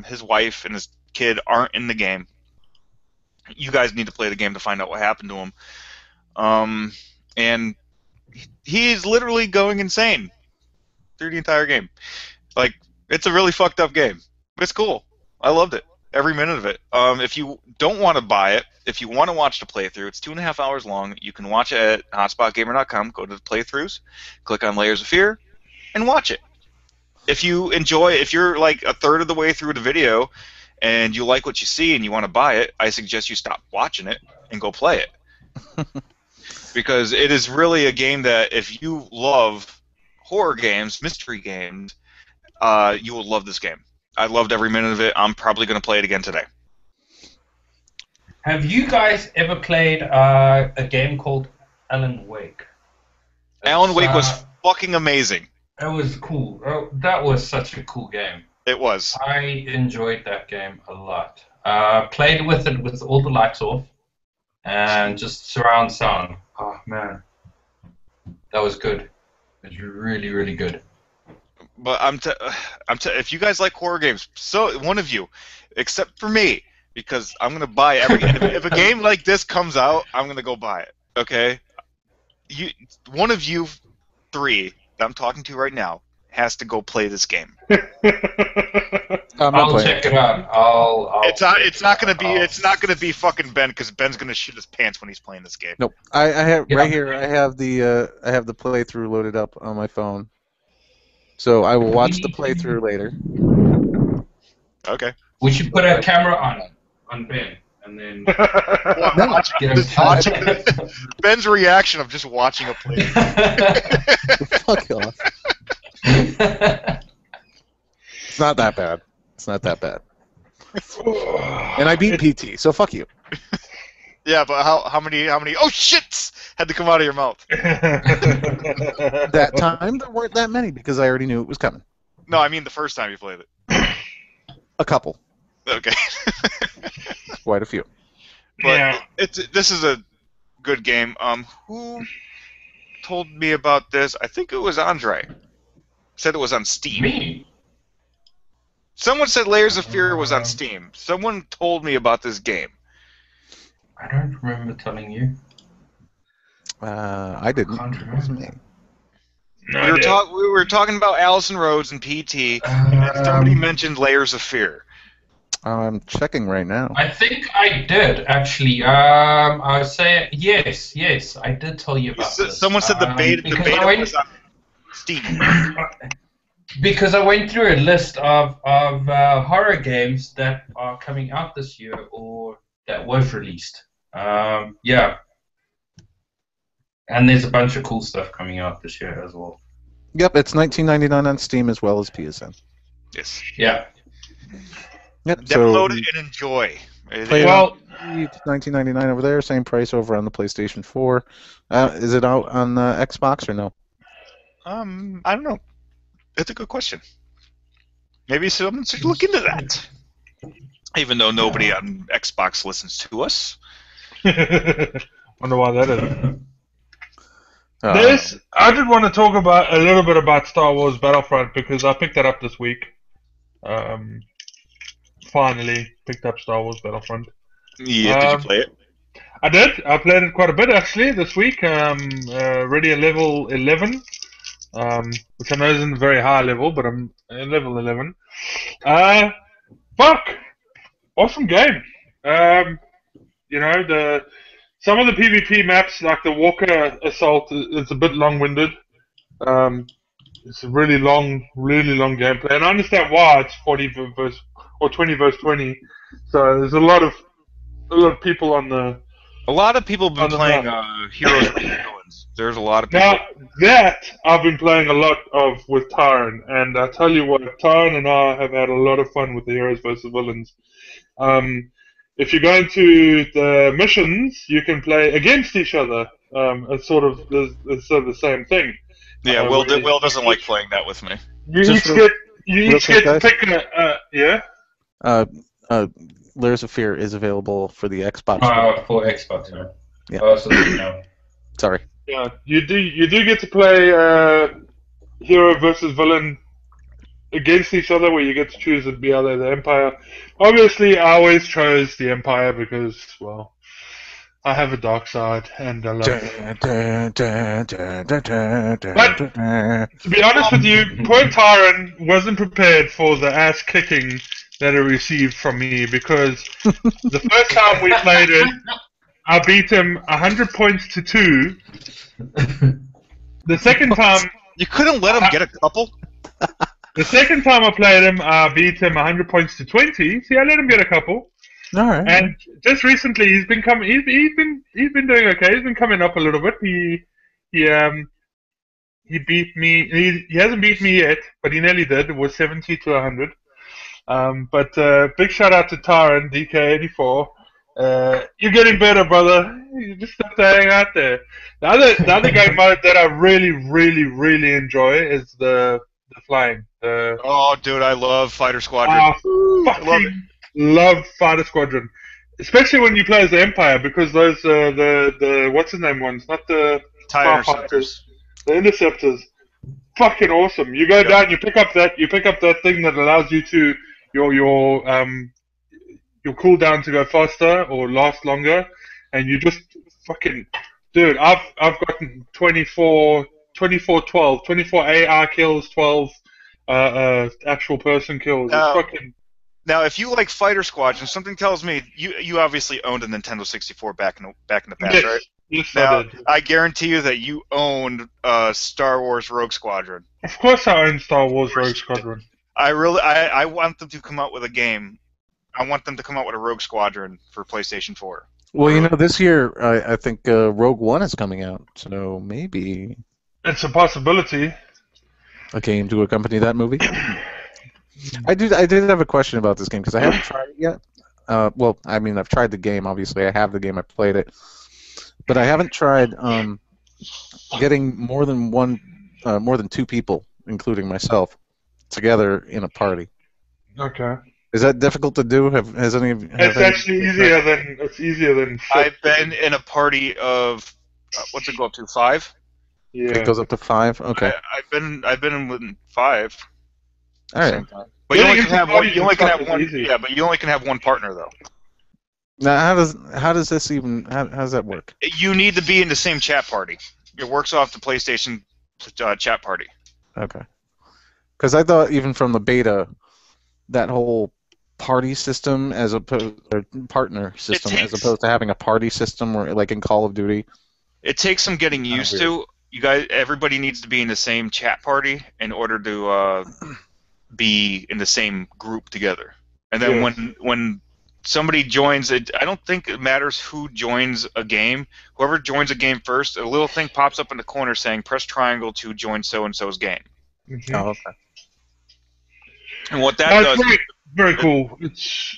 His wife and his kid aren't in the game. You guys need to play the game to find out what happened to him. And he's literally going insane through the entire game. Like, it's a really fucked up game. But it's cool. I loved it. Every minute of it. If you don't want to buy it, if you want to watch the playthrough, it's 2.5 hours long. You can watch it at hotspotgamer.com. Go to the playthroughs, click on Layers of Fear, and watch it. If you're like a third of the way through the video, and you like what you see and you want to buy it, I suggest you stop watching it and go play it. Because it is really a game that if you love horror games, mystery games, you will love this game. I loved every minute of it. I'm probably going to play it again today. Have you guys ever played a game called Alan Wake? Alan Wake was fucking amazing. It was cool. Oh, that was such a cool game. It was. I enjoyed that game a lot. Played with it with all the lights off and just surround sound. Oh man, that was good. It was really, really good. But if you guys like horror games, so one of you, except for me, because I'm gonna buy if a game like this comes out, I'm gonna go buy it. Okay, one of you three that I'm talking to right now has to go play this game. I'll check it out. It's not gonna be fucking Ben, because Ben's gonna shit his pants when he's playing this game. Nope. I have right here. I have the playthrough loaded up on my phone, so I will watch the playthrough later. Okay. We should put a camera on Ben, and then watch Ben's reaction of just watching a playthrough. Fuck off. It's not that bad. It's not that bad. And I beat PT, so fuck you. Yeah, but how many oh shits had to come out of your mouth? That time there weren't that many because I already knew it was coming. No, I mean the first time you played it. A couple. Okay. Quite a few. But Yeah. This is a good game. Who told me about this? I think it was Andre. Said it was on Steam. Me? Someone said Layers of Fear was on Steam. Someone told me about this game. I don't remember telling you. I didn't. Can't It was me. No We idea. were talking about Allison Rhodes and PT, and somebody mentioned Layers of Fear. I'm checking right now. I think I did actually. I would say yes. I did tell you about this. Someone said the beta was on Steam. Because I went through a list of horror games that are coming out this year or that was released. Yeah. And there's a bunch of cool stuff coming out this year as well. Yep, it's $19.99 on Steam as well as PSN. Yes. Yeah. Yep. Download it and enjoy. Play it Well- It's $19.99 over there. Same price over on the PlayStation 4. Is it out on Xbox or no? I don't know. That's a good question. Maybe someone should look into that. Even though nobody on Xbox listens to us. Wonder why that is. Uh, I did want to talk about a little bit about Star Wars Battlefront because I picked that up this week. Finally picked up Star Wars Battlefront. Yeah, did you play it? I did. I played it quite a bit actually this week. Already at level 11, which I know isn't a very high level, but I'm at level 11. Fuck, awesome game. You know, some of the PvP maps, like the Walker Assault, is a bit long-winded. It's a really long gameplay, and I understand why it's 40 versus or 20 versus 20. So there's a lot of people on the. A lot of people have been On the playing map. Heroes versus Villains. There's a lot of people. Now that I've been playing a lot of with Tyron, and I tell you what, Tyron and I have had a lot of fun with the Heroes versus Villains. If you go into the missions, you can play against each other. It's sort of the same thing. Yeah, Will doesn't like playing that with me. You Just each real get quick, to guys. pick yeah. Layers of Fear is available for the Xbox. For Xbox, yeah. Yeah. Oh, so no. Sorry. Yeah, you do get to play hero versus villain against each other, where you get to choose to be either the Empire. Obviously, I always chose the Empire because, well, I have a dark side, and I love it. To be honest with you, poor Tyron wasn't prepared for the ass kicking that he received from me, because the first time we played it, I beat him 100 points to 2. The second time, You couldn't let him get a couple? I played him, I beat him 100 points to 20. See, I let him get a couple. All right. And just recently, he's been coming. He's been doing okay. He's been coming up a little bit. He beat me. He hasn't beat me yet, but he nearly did. It was 70 to 100. But big shout out to Tyron DK84. You're getting better, brother. You just have to hang out there. The other game mode that I really, really, really enjoy is the flying. Oh, dude, I love Fighter Squadron. I I love it. fucking love Fighter Squadron, especially when you play as the Empire, because those the what's his name ones, not the TIE Starfighters, Interceptors. the Interceptors. Fucking awesome. You go down, you pick up that thing that allows you to your cooldown to go faster or last longer, and you just fucking, dude. I've gotten 24 AI kills, 12 actual person kills. It's fucking. Now, if you like Fighter Squadron, something tells me you obviously owned a Nintendo 64 back in the past, Yes, right? yes, Now, I did. I guarantee you that you owned Star Wars Rogue Squadron. Of course, I own Star Wars Rogue Squadron. I want them to come out with a game. I want them to come out with a Rogue Squadron for PlayStation 4. Well, you know, this year I think Rogue One is coming out, so maybe It's a possibility. a game to accompany that movie. I did have a question about this game because I haven't tried it yet. Well, I mean, I've tried the game. Obviously, I have the game. I played it, but I haven't tried getting more than two people, including myself, together in a party. Okay. Is that difficult to do? Has any? It's actually easier than. I've been in a party of what's it go up to 5? Yeah. It goes up to 5. Okay. I've been in with 5. All right. But you Getting only into can have one. parties You only and can stuff have is one. easy. Yeah, but you only can have one partner though. Now, how does this even? How does that work? You need to be in the same chat party. It works off the PlayStation chat party. Okay. Because I thought even from the beta, that whole party system as opposed or partner system as opposed to having a party system where like in Call of Duty. It takes some getting used to. You guys, everybody needs to be in the same chat party in order to be in the same group together. And then when somebody joins it, I don't think it matters who joins a game. Whoever joins a game first, a little thing pops up in the corner saying "Press triangle to join so and so's game." Mhm. Oh, okay. And what that That's does, very, very cool. It's.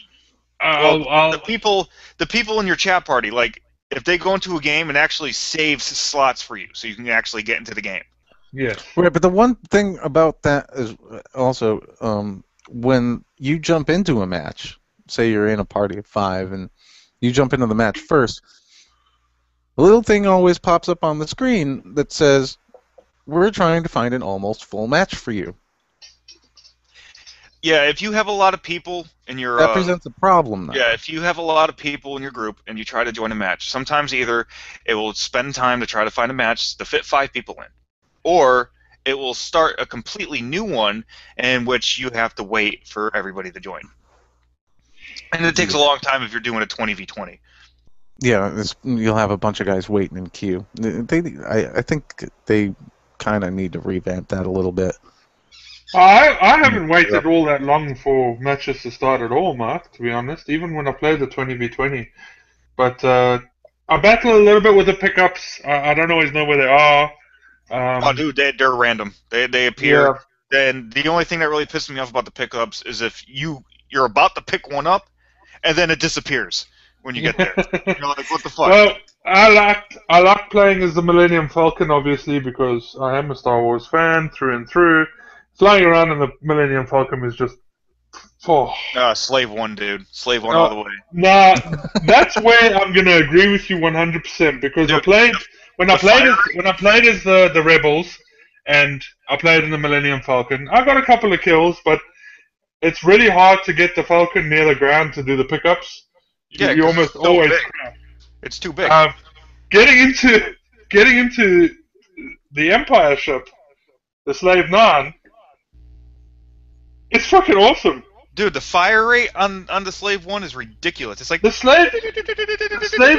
the people in your chat party, like if they go into a game and actually saves slots for you, so you can actually get into the game. Yes. Right, but the one thing about that is also when you jump into a match, say you're in a party of 5 and you jump into the match first, a little thing always pops up on the screen that says, "We're trying to find an almost full match for you." Yeah, if you have a lot of people in your That presents a problem now. yeah, if you have a lot of people in your group and you try to join a match, sometimes either it will spend time to try to find a match to fit 5 people in, or it will start a completely new one in which you have to wait for everybody to join. And it takes a long time if you're doing a 20v20. Yeah, you'll have a bunch of guys waiting in queue. I think they kind of need to revamp that a little bit. I haven't waited all that long for matches to start at all, Mark, to be honest, even when I play the 20v20. But I battle a little bit with the pickups. I don't always know where they are. Oh, dude, they're random. They appear. Then the only thing that really pisses me off about the pickups is if you're about to pick one up, and then it disappears when you get there. You're like, what the fuck? Well, I like playing as the Millennium Falcon, obviously, because I am a Star Wars fan through and through. Flying around in the Millennium Falcon is just... Oh. Slave 1, dude. Slave 1 all the way. Nah, that's where I'm gonna agree with you 100% because Dude, when I played as the Rebels and I played in the Millennium Falcon, I got a couple of kills, but it's really hard to get the Falcon near the ground to do the pickups. Yeah, you 'cause almost it's so always big. crash. It's too big. Getting into the Empire ship, the Slave 9, it's fucking awesome. Dude, the fire rate on the Slave 1 is ridiculous. It's like The Slave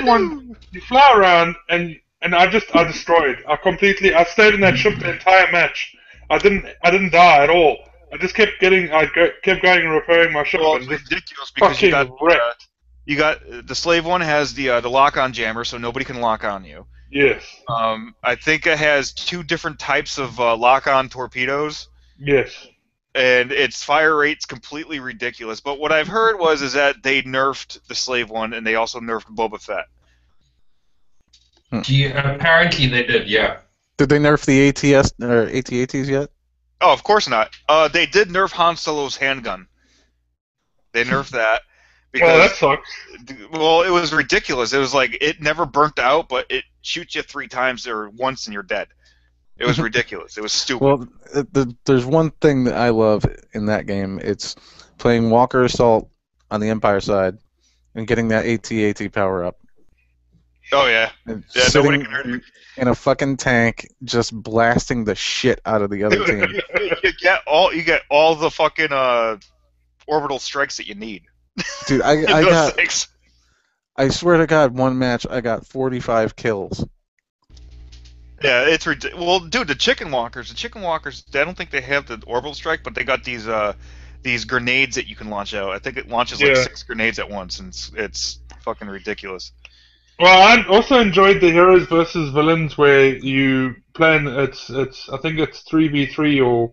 1, you fly around and I destroyed. I stayed in that ship the entire match. I didn't die at all. I just kept going and repairing my ship. Well, and it's just ridiculous because you fucking got the Slave 1 has the lock-on jammer, so nobody can lock on you. yes, I think it has 2 different types of lock-on torpedoes. yes. and its fire rate's completely ridiculous. But what I've heard is that they nerfed the slave one, and they also nerfed Boba Fett. Apparently they did, yeah. Did they nerf the ATS or AT-ATs yet? Oh, of course not. They did nerf Han Solo's handgun. They nerfed that Well, that because sucks. well, it was ridiculous. It was like it never burnt out, but it shoots you 3 times or once and you're dead. It was ridiculous. It was stupid. Well, there's one thing that I love in that game. It's playing Walker Assault on the Empire side and getting that AT-AT power up. Oh yeah, And yeah. sitting Nobody can hurt you. in a fucking tank, just blasting the shit out of the other team. You get all the fucking orbital strikes that you need. Dude, in those got. things. I swear to God, one match I got 45 kills. Yeah, it's ridiculous. Well, dude, the chicken walkers. I don't think they have the orbital strike, but they got these grenades that you can launch out. I think it launches like Yeah. 6 grenades at once, and it's fucking ridiculous. Well, I also enjoyed the heroes versus villains where you play in I think it's 3v3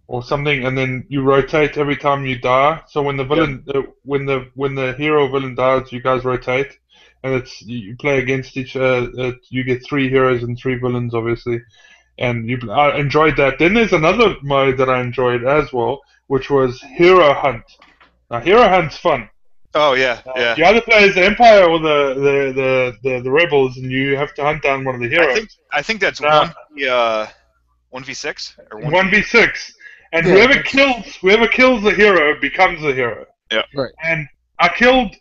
or something, and then you rotate every time you die. So when the villain when the hero or villain dies, you guys rotate, and you play against each. You get 3 heroes and 3 villains, obviously, and I enjoyed that. Then there's another mode that I enjoyed as well, which was Hero Hunt. Now, Hero Hunt's fun. Oh yeah, yeah. You either play as the Empire or the Rebels, and you have to hunt down one of the heroes. I think that's Nah. 1v6 or 1v6, and Yeah, whoever kills the hero becomes the hero. Yeah. Right. And I killed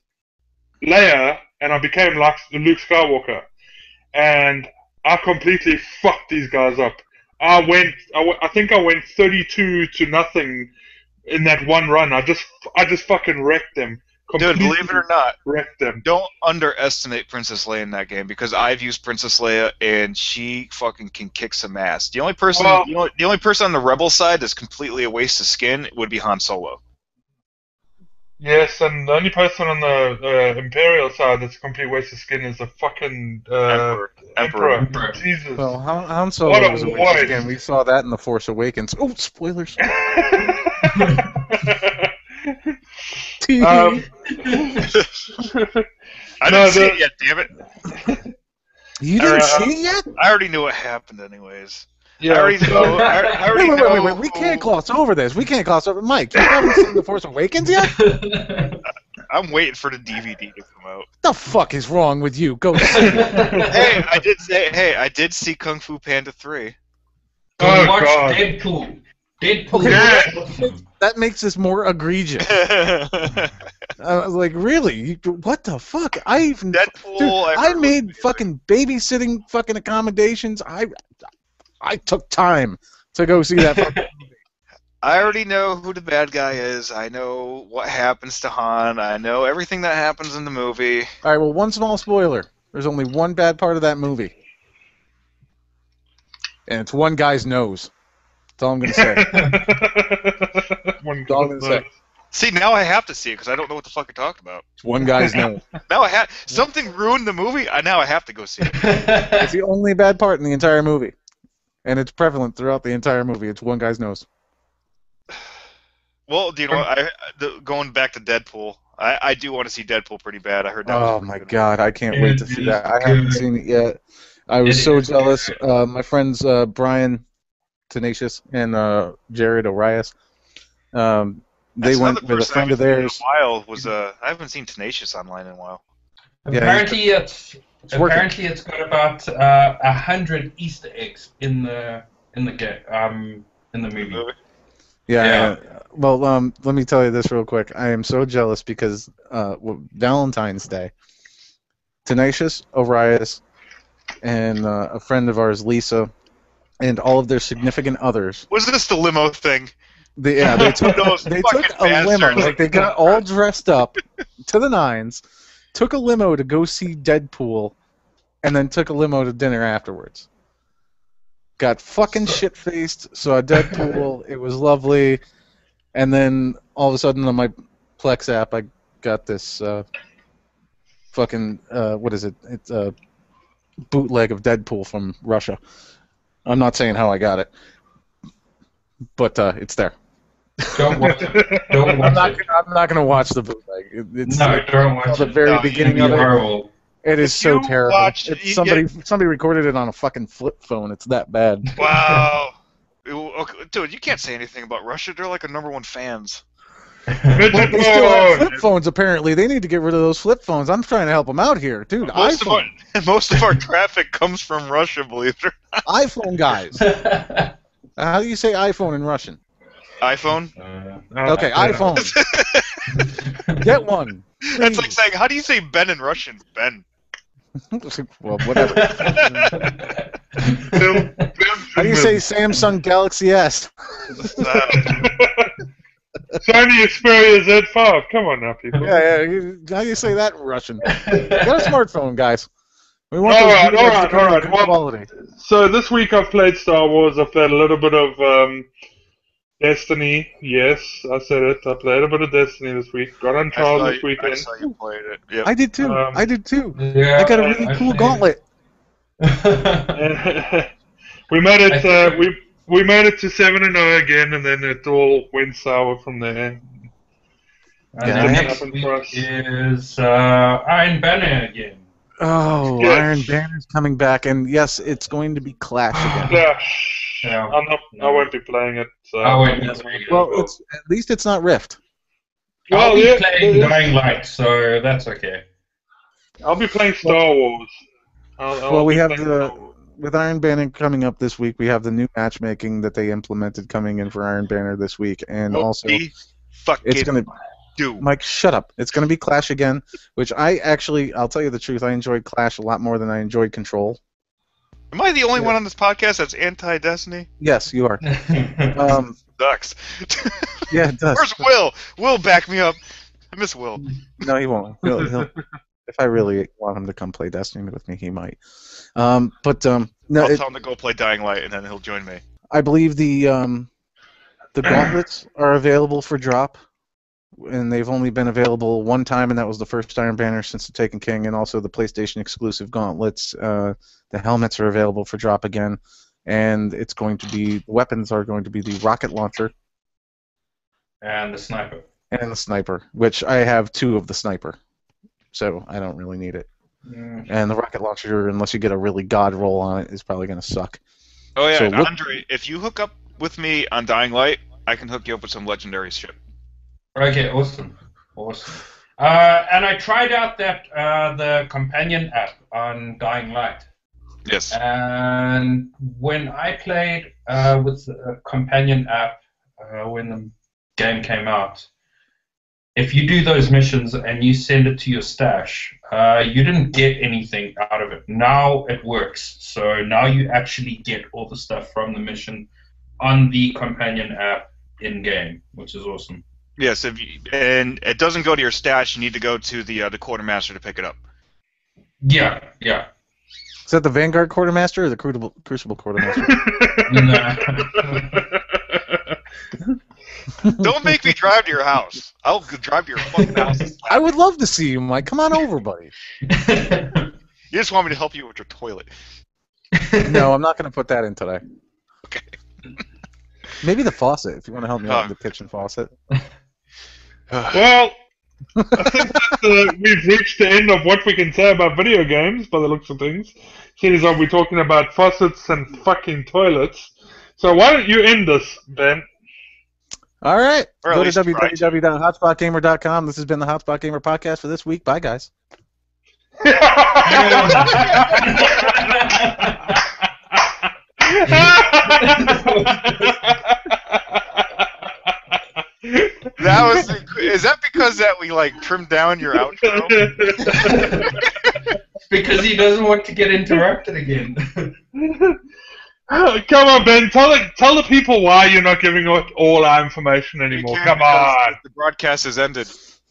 Leia, and I became Luke Skywalker, and I completely fucked these guys up. I think I went 32-0 in that one run. I just fucking wrecked them. Dude, Completely believe it or not, wrecked them. don't underestimate Princess Leia in that game because I've used Princess Leia and she fucking can kick some ass. The only person on the Rebel side that's completely a waste of skin would be Han Solo. Yes, and the only person on the Imperial side that's a complete waste of skin is the fucking Emperor. Emperor. Jesus. Well, Han What Solo a was a waste waste. again. We saw that in The Force Awakens. Oh, spoilers. Um, I No, didn't see the- it yet, damn it. You didn't uh, see it yet? I already knew what happened anyways. yeah, I already know. I already know. Wait. We can't gloss over this. We can't gloss over. Mike, you haven't seen The Force Awakens yet? I'm waiting for the DVD to come out. What the fuck is wrong with you? Go see it. Hey, I did see Kung Fu Panda 3. Oh, Watch God. Deadpool. Deadpool. Yeah. That makes this more egregious. I was like, really? What the fuck? Deadpool. I made fucking babysitting fucking accommodations. I took time to go see that. Fucking... I already know who the bad guy is. I know what happens to Han. I know everything that happens in the movie. All right. Well, one small spoiler. There's only one bad part of that movie, and it's one guy's nose. That's all I'm gonna say. One That's all I'm gonna say. See, now I have to see it because I don't know what the fuck you're talking about. It's one guy's nose. Now I have something ruined the movie. Now I have to go see it. It's the only bad part in the entire movie, and it's prevalent throughout the entire movie. It's one guy's nose. Well, do you know what? Going back to Deadpool, I do want to see Deadpool pretty bad. I heard that. Oh was my good. god, I can't wait to see that. I haven't seen it yet. I was It so is jealous. good. My friends Brian Tenacious and Jared Orias, they That's went another with a person friend of I haven't theirs. seen in a while. I haven't seen Tenacious online in a while. Apparently, working. it's got about 100 Easter eggs in the movie. Yeah. Well, let me tell you this real quick. I am so jealous because Valentine's Day, Tenacious, Orias, and a friend of ours, Lisa, and all of their significant others. Was this the limo thing? They took Those they fucking took a limo. bastards. Like they got all dressed up to the nines, took a limo to go see Deadpool, and then took a limo to dinner afterwards. Got fucking shit faced. Saw Deadpool. It was lovely, and then all of a sudden on my Plex app, I got this fucking what is it? It's a bootleg of Deadpool from Russia. I'm not saying how I got it, but it's there. Don't watch it. Don't I'm watch not, it. I'm not going to watch the bootleg. It's No, don't watch the it. very No, beginning It'd of be it. horrible. It is If so you terrible. watch- It's you- somebody recorded it on a fucking flip phone. It's that bad. Wow. Okay, dude, you can't say anything about Russia. They're like our #1 fans. Midget Well, they still have phone. flip phones. Apparently, they need to get rid of those flip phones. I'm trying to help them out here, dude. Most of our traffic comes from Russia, believe it or iPhone guys. How do you say iPhone in Russian? not. iPhone? Okay, iPhone. Get one. That's like saying, how do you say Ben in Russian? Ben. Well, whatever. Bill How do you say Samsung Galaxy S? Sony Xperia Z5. Come on now, people. Yeah. How do you say that in Russian? Get a smartphone, guys. We want All those right, videos all to come right, in all good right. quality. So this week I've played Star Wars. I've played a little bit of Destiny. Yes, I said it. I played a bit of Destiny this week. Got on trial this I weekend. saw you played it. Yep. I did too. Um, I did too. Yeah, I got a really cool gauntlet. We made I it. think- We made it to 7-0 again, and then it all went sour from there. And Yeah, the I next happened week for us. is Iron Banner again. Oh, Yes. Iron Banner's coming back, and yes, it's going to be Clash again. Clash. Yeah. I won't be playing it. So. I won't be playing it. Well, it's at least it's not Rift. I'll Well, be yeah, playing it is. Dying Light, so that's okay. I'll be playing Star Wars. Well, we have with Iron Banner coming up this week. We have the new matchmaking that they implemented coming in for Iron Banner this week, and also it's going to. do. Mike, shut up. It's going to be Clash again, which I'll tell you the truth, I enjoyed Clash a lot more than I enjoyed Control. Am I the only one on this podcast that's anti-Destiny? Yes, you are. Sucks. Yeah, it does. Where's Will? Will, back me up. I miss Will. No, he won't. He'll, if I really want him to come play Destiny with me, he might. No, I'll tell him to go play Dying Light, and then he'll join me. I believe the gauntlets are available for drop, and they've only been available one time, and that was the first Iron Banner since the Taken King, and also the PlayStation exclusive gauntlets. The helmets are available for drop again, and it's going to be weapons are going to be the rocket launcher And the sniper. and the sniper, which I have 2 of the sniper, so I don't really need it. And the rocket launcher, unless you get a really god roll on it, is probably going to suck. Oh yeah, So and look- Andre, if you hook up with me on Dying Light, I can hook you up with some legendary shit. Okay, awesome. And I tried out that the companion app on Dying Light. Yes. And when I played with the companion app when the game came out, if you do those missions and you send it to your stash, you didn't get anything out of it. Now it works. So now you actually get all the stuff from the mission on the companion app in-game, which is awesome. Yes, and it doesn't go to your stash. You need to go to the quartermaster to pick it up. Yeah. Is that the Vanguard Quartermaster or the Crucible Quartermaster? Don't make me drive to your house. I'll drive to your fucking house. And slap I would love to see you, Mike. Come on over, buddy. you. You just want me to help you with your toilet. No, I'm not going to put that in today. Okay. Maybe the faucet, if you want to help me out with the kitchen faucet. Well, I think that we've reached the end of what we can say about video games by the looks of things. Seeing as though we're talking about faucets and fucking toilets. So why don't you end this, Ben? All right. Or at Go to least try to. www.hotspotgamer.com. This has been the Hotspot Gamer Podcast for this week. Bye, guys. Is that because that we like trimmed down your outro? Because he doesn't want to get interrupted again. Come on, Ben. Tell the people why you're not giving out all our information You anymore. can't Come because on. The broadcast has ended.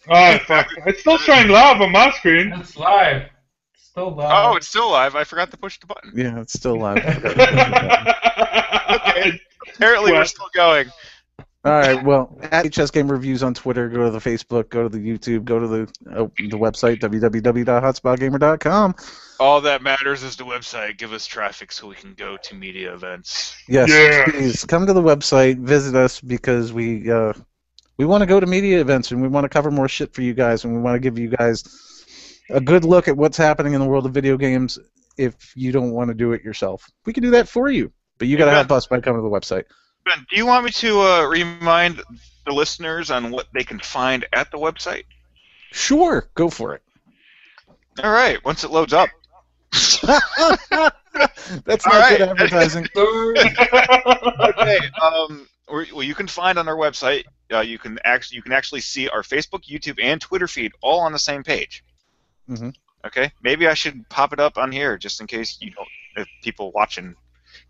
Oh, fuck. It's still showing live on my screen. It's live. It's still live. Oh, it's still live. I forgot to push the button. Yeah, it's still live. Okay. Apparently, we're What? still going. All right. Well, at HS Game Reviews on Twitter. Go to the Facebook. Go to the YouTube. Go to the website www.hotspotgamer.com. All that matters is the website. Give us traffic so we can go to media events. Yes, Yeah. please come to the website. Visit us because we want to go to media events and we want to cover more shit for you guys and we want to give you guys a good look at what's happening in the world of video games. If you don't want to do it yourself, we can do that for you. But you got to help us by coming to the website. Ben, do you want me to remind the listeners on what they can find at the website? Sure, go for it. All right, once it loads up. That's All not right. good advertising. Okay. Well, you can find on our website. You can actually see our Facebook, YouTube, and Twitter feed all on the same page. Mm-hmm. Okay. Maybe I should pop it up on here just in case if people watching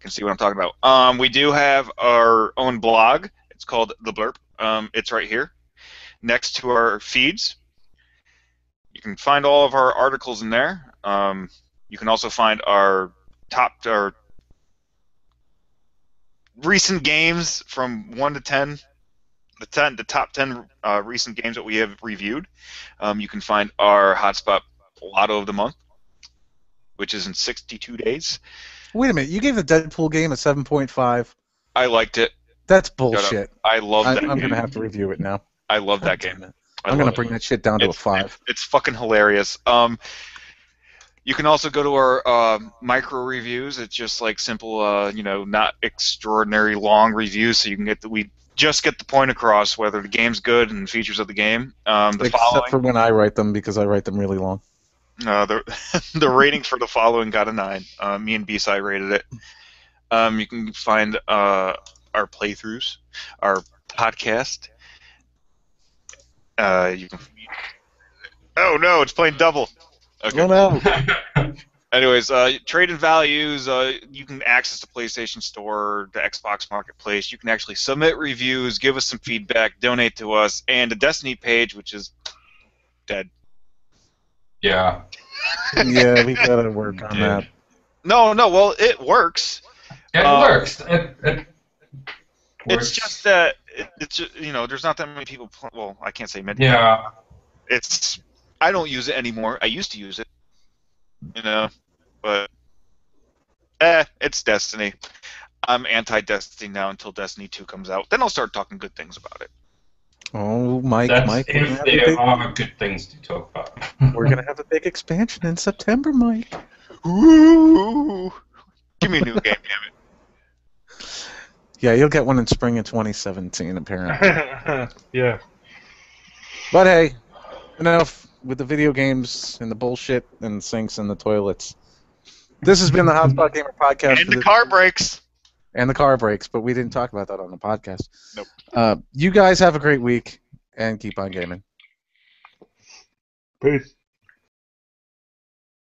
can see what I'm talking about. We do have our own blog. It's called The Blurb. It's right here, next to our feeds. You can find all of our articles in there. You can also find our recent games from 1 to 10. The top 10 recent games that we have reviewed. You can find our Hotspot Lotto of the Month, which is in 62 days. Wait a minute, you gave the Deadpool game a 7.5. I liked it. That's bullshit. I love that I'm game. going to have to review it now. I love that God damn game. it. I'm going to bring that shit down to a 5. It's fucking hilarious. You can also go to our micro reviews. It's just like simple, not extraordinary long reviews, so you can we just get the point across whether the game's good and features of the game. Except for when I write them, because I write them really long. The rating for the following got a 9. Me and B-Side rated it. You can find our playthroughs, our podcast. You can. Oh no, it's playing double. Okay. Oh no. Anyways, traded values. You can access the PlayStation Store, the Xbox Marketplace. You can actually submit reviews, give us some feedback, donate to us, and the Destiny page, which is dead. Yeah. Yeah, we gotta work on that. No. Well, it works. Yeah, it works. It It's works. just that it's just, there's not that many people. Well, I can't say many. Yeah. I don't use it anymore. I used to use it. But it's Destiny. I'm anti-Destiny now until Destiny 2 comes out. Then I'll start talking good things about it. Oh, Mike, That's we're gonna if have a there big- are good things to talk about. we're gonna have a big expansion in September, Mike. Ooh. Give me a new game, damn it. Yeah, you'll get one in spring of 2017, apparently. Yeah. But hey, enough with the video games and the bullshit and the sinks and the toilets. This has been the Hotspot Gamer Podcast. And the car breaks. And the car breaks, but we didn't talk about that on the podcast. Nope. You guys have a great week and keep on gaming. Peace.